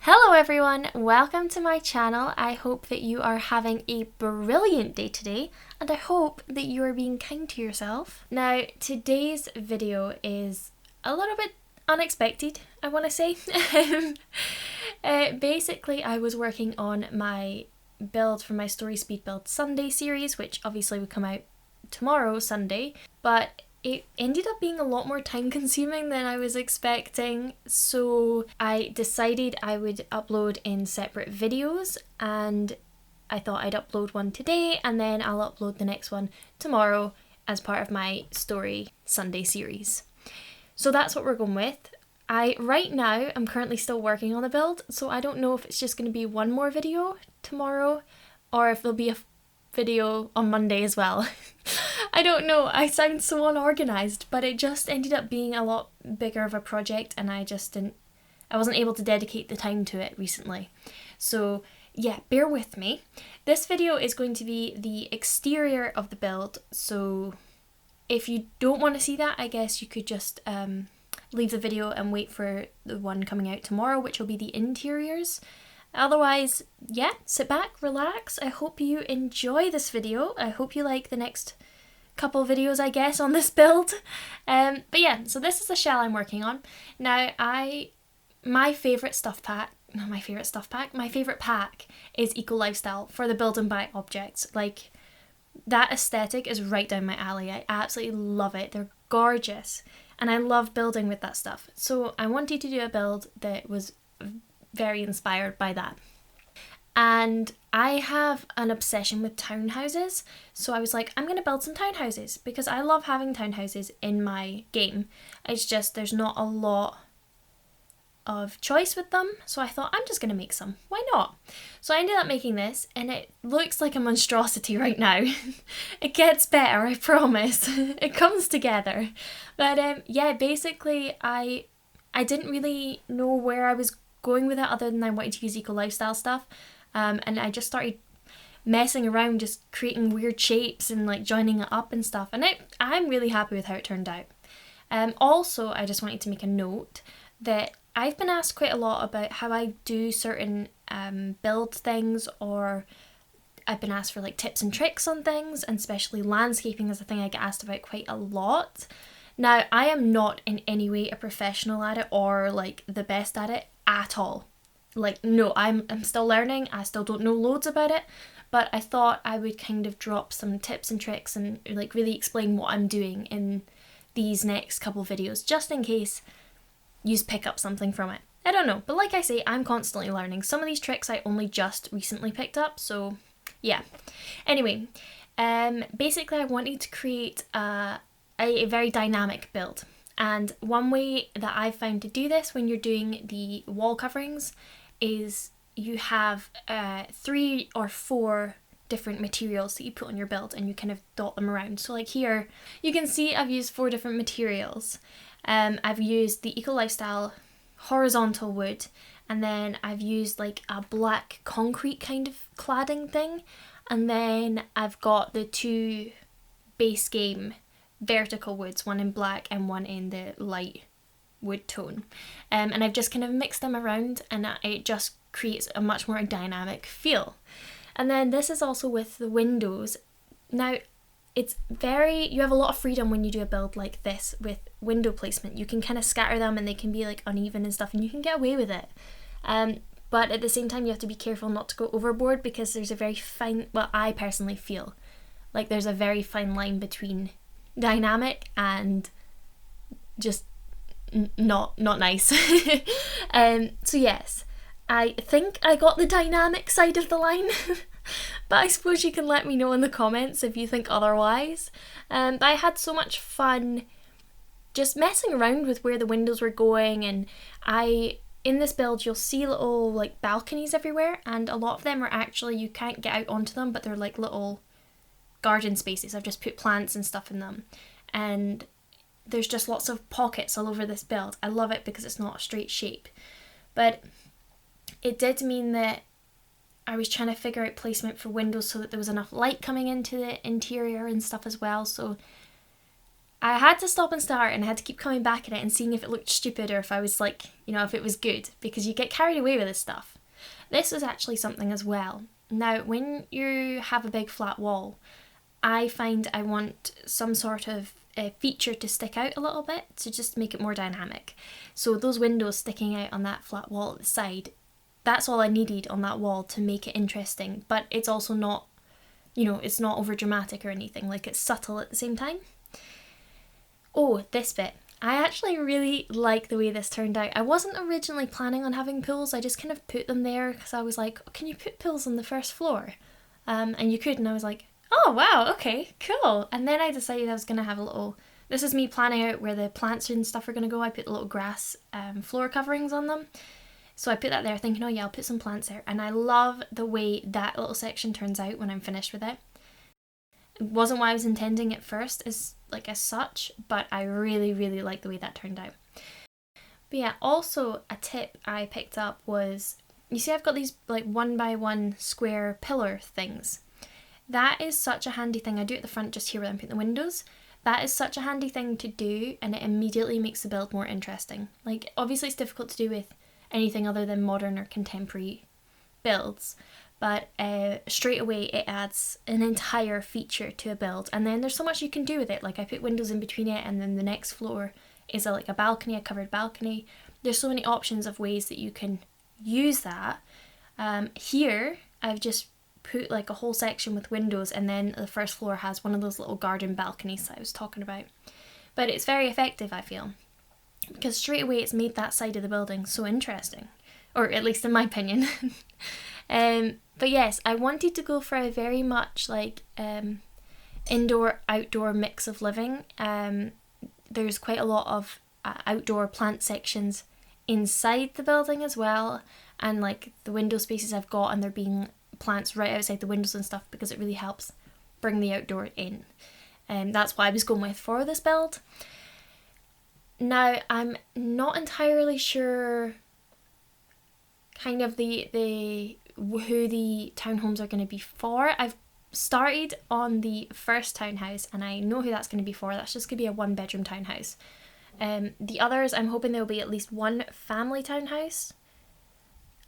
Hello everyone, welcome to my channel. I hope that you are having a brilliant day today and I hope that you are being kind to yourself. Now today's video is a little bit unexpected, I want to say. Basically I was working on my build for my Story Speed Build Sunday series, which obviously would come out tomorrow, Sunday, but it ended up being a lot more time consuming than I was expecting, so I decided I would upload in separate videos, and I thought I'd upload one today and then I'll upload the next one tomorrow as part of my Story Sunday series. So that's what we're going with. Right now I'm currently still working on the build, so I don't know if it's just going to be one more video tomorrow or if there'll be a video on Monday as well. I don't know, I sound so unorganised, but it just ended up being a lot bigger of a project and I wasn't able to dedicate the time to it recently. So yeah, bear with me. This video is going to be the exterior of the build, so if you don't want to see that, I guess you could just leave the video and wait for the one coming out tomorrow, which will be the interiors. Otherwise, yeah, sit back, relax. I hope you enjoy this video. I hope you like the next couple videos, I guess, on this build. But yeah, so this is the shell I'm working on. Now, my favourite pack is Eco Lifestyle for the build and buy objects. Like, that aesthetic is right down my alley. I absolutely love it. They're gorgeous. And I love building with that stuff. So I wanted to do a build that was very inspired by that. And I have an obsession with townhouses, so I was like, I'm going to build some townhouses because I love having townhouses in my game. It's just there's not a lot of choice with them, so I thought I'm just going to make some. Why not? So I ended up making this and it looks like a monstrosity right now. It gets better, I promise. It comes together. But yeah, basically I didn't really know where I was going with it other than I wanted to use Eco Lifestyle stuff. And I just started messing around, just creating weird shapes and like joining it up and stuff. And I'm really happy with how it turned out. Also, I just wanted to make a note that I've been asked quite a lot about how I do certain build things, or I've been asked for like tips and tricks on things, and especially landscaping is a thing I get asked about quite a lot. Now, I am not in any way a professional at it or like the best at it at all. Like, no, I'm still learning. I still don't know loads about it, but I thought I would kind of drop some tips and tricks and like really explain what I'm doing in these next couple videos, just in case you pick up something from it. I don't know, but like I say, I'm constantly learning. Some of these tricks I only just recently picked up, so yeah. Anyway, basically I wanted to create a very dynamic build. And one way that I've found to do this when you're doing the wall coverings is you have 3 or 4 different materials that you put on your build and you kind of dot them around. So like here, you can see I've used 4 different materials. I've used the Eco Lifestyle horizontal wood, and then I've used like a black concrete kind of cladding thing, and then I've got the 2 base game vertical woods, one in black and one in the light wood tone, and I've just kind of mixed them around and it just creates a much more dynamic feel. And then this is also with the windows. Now you have a lot of freedom when you do a build like this with window placement. You can kind of scatter them and they can be like uneven and stuff and you can get away with it, but at the same time you have to be careful not to go overboard because there's a very fine, well, I personally feel like there's a very fine line between dynamic and just not nice. So yes, I think I got the dynamic side of the line, but I suppose you can let me know in the comments if you think otherwise. But I had so much fun just messing around with where the windows were going, and in this build you'll see little like balconies everywhere, and a lot of them are actually, you can't get out onto them, but they're like little garden spaces. I've just put plants and stuff in them, and there's just lots of pockets all over this build. I love it because it's not a straight shape, but it did mean that I was trying to figure out placement for windows so that there was enough light coming into the interior and stuff as well. So I had to stop and start, and I had to keep coming back at it and seeing if it looked stupid or if I was like, if it was good, because you get carried away with this stuff. This was actually something as well. Now, when you have a big flat wall, I find I want some sort of feature to stick out a little bit to just make it more dynamic. So those windows sticking out on that flat wall at the side, that's all I needed on that wall to make it interesting, but it's also not, it's not over dramatic or anything, like it's subtle at the same time. Oh, this bit. I actually really like the way this turned out. I wasn't originally planning on having pools, I just kind of put them there because I was like, can you put pools on the first floor? And you could, and I was like, oh wow, okay, cool. And then I decided I was going to have a little, this is me planning out where the plants and stuff are going to go. I put little grass floor coverings on them. So I put that there thinking, oh yeah, I'll put some plants there. And I love the way that little section turns out when I'm finished with it. It wasn't what I was intending at first as such, but I really, really like the way that turned out. But yeah, also a tip I picked up was, you see I've got these like 1x1 square pillar things. That is such a handy thing. I do it at the front just here where I'm putting the windows. That is such a handy thing to do, and it immediately makes the build more interesting. Like, obviously it's difficult to do with anything other than modern or contemporary builds, but straight away it adds an entire feature to a build, and then there's so much you can do with it. Like, I put windows in between it, and then the next floor is a balcony, a covered balcony. There's so many options of ways that you can use that. Here I've just put like a whole section with windows, and then the first floor has one of those little garden balconies that I was talking about. But it's very effective, I feel, because straight away it's made that side of the building so interesting, or at least in my opinion. But yes, I wanted to go for a very much indoor-outdoor mix of living. There's quite a lot of outdoor plant sections inside the building as well, and like the window spaces I've got, and there being plants right outside the windows and stuff, because it really helps bring the outdoor in. That's what I was going with for this build. Now, I'm not entirely sure kind of who the townhomes are going to be for. I've started on the first townhouse, and I know who that's going to be for. That's just going to be a 1-bedroom townhouse. The others, I'm hoping there'll be at least one family townhouse.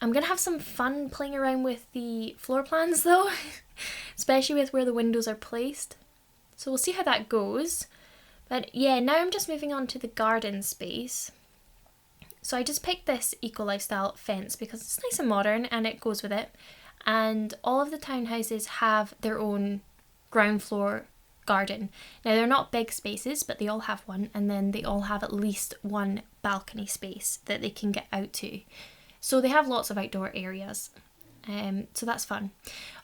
I'm going to have some fun playing around with the floor plans though, especially with where the windows are placed. So we'll see how that goes. But yeah, now I'm just moving on to the garden space. So I just picked this eco lifestyle fence because it's nice and modern and it goes with it. And all of the townhouses have their own ground floor garden. Now, they're not big spaces, but they all have one, and then they all have at least one balcony space that they can get out to. So they have lots of outdoor areas. So that's fun.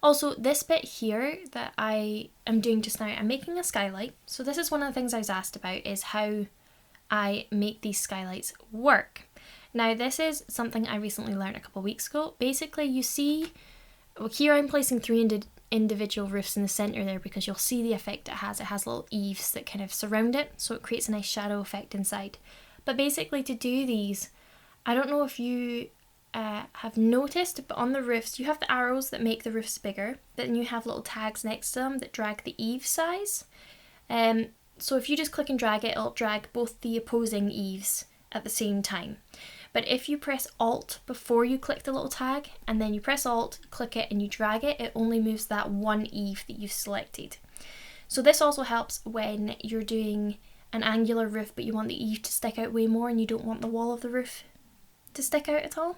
Also, this bit here that I am doing just now, I'm making a skylight. So this is one of the things I was asked about, is how I make these skylights work. Now, this is something I recently learned a couple of weeks ago. Basically, you see, well, here I'm placing 3 individual roofs in the centre there, because you'll see the effect it has. It has little eaves that kind of surround it, so it creates a nice shadow effect inside. But basically, to do these, I don't know if you have noticed, but on the roofs you have the arrows that make the roofs bigger, but then you have little tags next to them that drag the eave size. So if you just click and drag it, it'll drag both the opposing eaves at the same time. But if you press Alt before you click the little tag, and then you press Alt, click it, and you drag it, it only moves that one eave that you've selected. So this also helps when you're doing an angular roof, but you want the eave to stick out way more and you don't want the wall of the roof to stick out at all.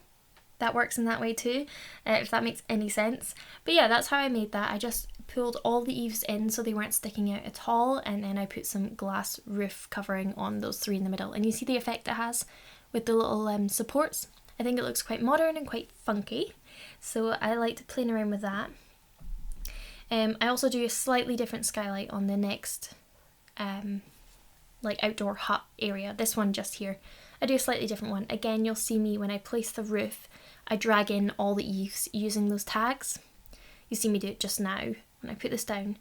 That works in that way too, if that makes any sense. But yeah, that's how I made that. I just pulled all the eaves in so they weren't sticking out at all, and then I put some glass roof covering on those 3 in the middle, and you see the effect it has with the little supports. I think it looks quite modern and quite funky, so I liked playing around with that. I also do a slightly different skylight on the next outdoor hut area, this one just here. I do a slightly different one. Again, you'll see me when I place the roof, I drag in all the eaves using those tags. You see me do it just now when I put this down.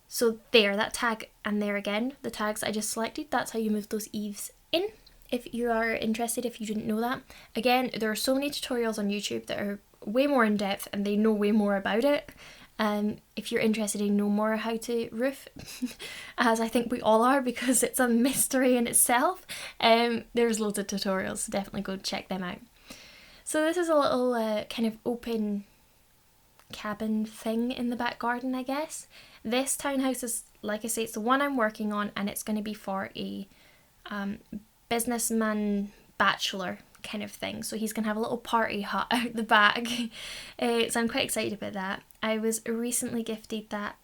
So there, that tag, and there again, the tags I just selected, that's how you move those eaves in. If you are interested, if you didn't know that. Again, there are so many tutorials on YouTube that are way more in depth and they know way more about it. if you're interested in know more how to roof, as I think we all are because it's a mystery in itself, there's loads of tutorials, so definitely go check them out. So this is a little kind of open cabin thing in the back garden, I guess. This townhouse is, like I say, it's the one I'm working on, and it's going to be for a businessman bachelor kind of thing. So he's going to have a little party hut out the back. So I'm quite excited about that. I was recently gifted that,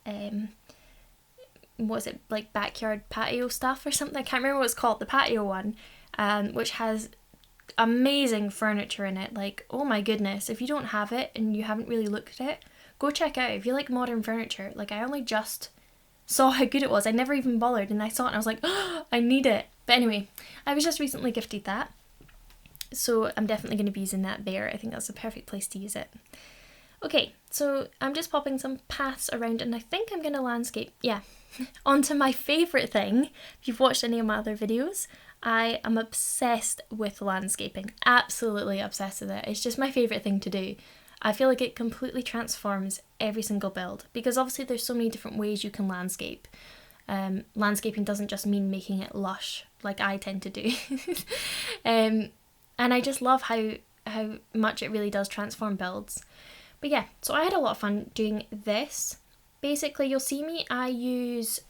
what was it, like backyard patio stuff or something? I can't remember what it's called, the patio one, which has amazing furniture in it. Like, oh my goodness, if you don't have it and you haven't really looked at it, go check out. If you like modern furniture, like I only just saw how good it was. I never even bothered, and I saw it and I was like, oh, I need it. But anyway, I was just recently gifted that, so I'm definitely going to be using that there. I think that's the perfect place to use it. Okay, so I'm just popping some paths around, and I think I'm going to landscape. Yeah, onto my favourite thing. If you've watched any of my other videos, I am obsessed with landscaping. Absolutely obsessed with it. It's just my favourite thing to do. I feel like it completely transforms every single build, because obviously there's so many different ways you can landscape. Landscaping doesn't just mean making it lush like I tend to do. And I just love how much it really does transform builds. But yeah, so I had a lot of fun doing this. Basically, you'll see me, I use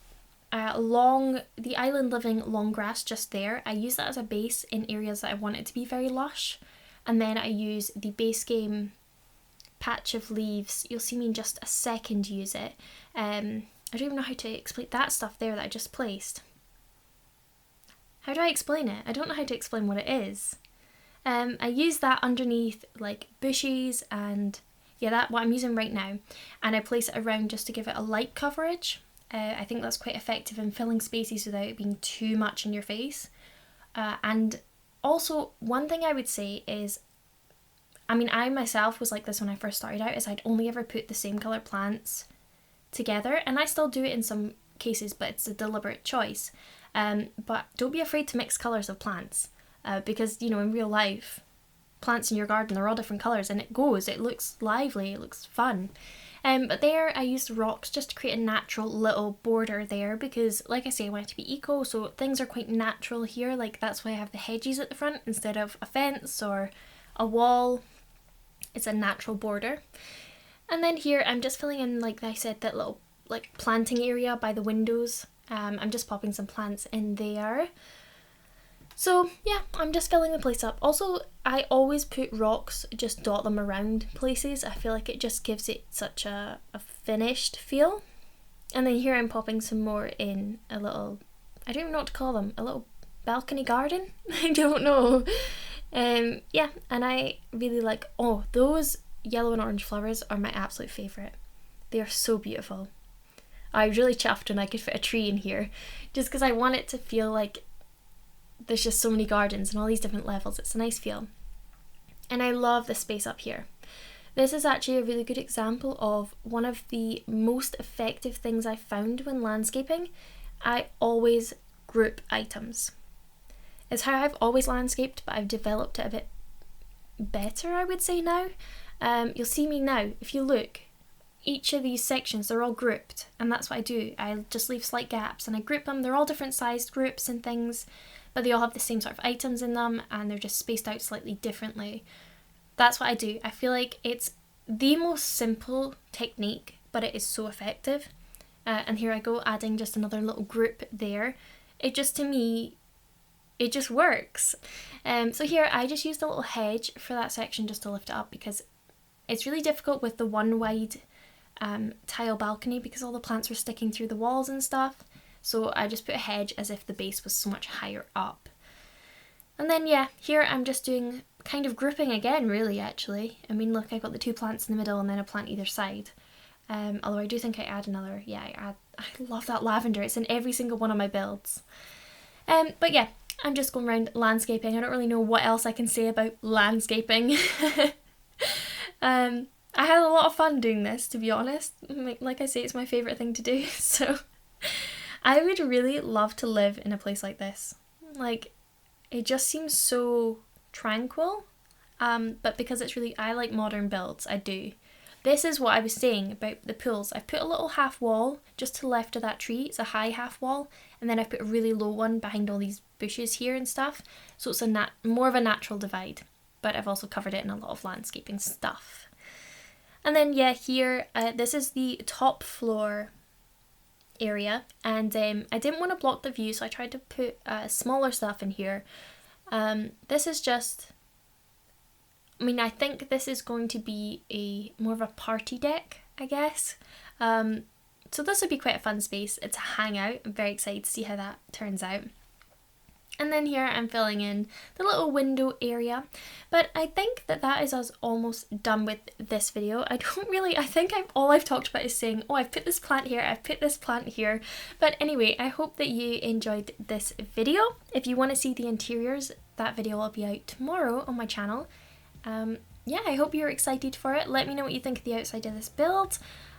the Island Living long grass just there. I use that as a base in areas that I want it to be very lush. And then I use the base game patch of leaves. You'll see me in just a second use it. I don't even know how to explain that stuff there that I just placed. How do I explain it? I don't know how to explain what it is. I use that underneath like bushes, and yeah, that what I'm using right now, and I place it around just to give it a light coverage. I think that's quite effective in filling spaces without it being too much in your face. And also, one thing I would say is, I mean, I myself was like this when I first started out, is I'd only ever put the same colour plants together, and I still do it in some cases, but it's a deliberate choice. But don't be afraid to mix colours of plants, because, you know, in real life, plants in your garden, they're all different colours, and it looks lively, it looks fun. But there I used rocks just to create a natural little border there, because like I say, I want it to be eco, so things are quite natural here. Like that's why I have the hedges at the front instead of a fence or a wall. It's a natural border. And then here I'm just filling in, like I said, that little like planting area by the windows. I'm just popping some plants in there. So yeah, I'm just filling the place up. Also, I always put rocks, just dot them around places. I feel like it just gives it such a finished feel. And then here I'm popping some more in a little, I don't even know what to call them, a little balcony garden? I don't know. Yeah, and I really like, oh, those yellow and orange flowers are my absolute favourite. They are so beautiful. I was really chuffed when I could fit a tree in here, just because I want it to feel like there's just so many gardens and all these different levels. It's a nice feel. And I love this space up here. This is actually a really good example of one of the most effective things I found when landscaping. I always group items. It's how I've always landscaped, but I've developed it a bit better, I would say now. You'll see me now, if you look, each of these sections, they're all grouped, and that's what I do. I just leave slight gaps and I group them. They're all different sized groups and things, but they all have the same sort of items in them, and they're just spaced out slightly differently. That's what I do. I feel like it's the most simple technique, but it is so effective. And here I go, adding just another little group there. It just, to me, it just works. So here I just used a little hedge for that section just to lift it up, because it's really difficult with the one wide tile balcony because all the plants were sticking through the walls and stuff. So I just put a hedge as if the base was so much higher up. And then yeah, here I'm just doing kind of grouping again, really, actually. I mean, look, I've got the two plants in the middle and then a plant either side. Although I do think I add another, I love that lavender. It's in every single one of my builds. But yeah, I'm just going around landscaping. I don't really know what else I can say about landscaping. I had a lot of fun doing this, to be honest. Like I say, it's my favourite thing to do, so I would really love to live in a place like this. Like, it just seems so tranquil, but because it's really, I like modern builds, I do. this is what I was saying about the pools. I've put a little half wall just to the left of that tree. It's a high half wall, and then I've put a really low one behind all these bushes here and stuff. So it's more of a natural divide, but I've also covered it in a lot of landscaping stuff. And then yeah, here, this is the top floor area, and I didn't want to block the view, so I tried to put smaller stuff in here. This is just, I mean, I think this is going to be more of a party deck, I guess. So this would be quite a fun space. It's a hangout. I'm very excited to see how that turns out. And then here I'm filling in the little window area. But I think that is us almost done with this video. I think all I've talked about is saying, oh, I've put this plant here, I've put this plant here. But anyway, I hope that you enjoyed this video. If you want to see the interiors, that video will be out tomorrow on my channel. Yeah, I hope you're excited for it. Let me know what you think of the outside of this build.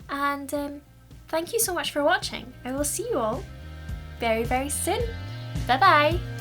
And thank you so much for watching. I will see you all very, very soon. Bye bye!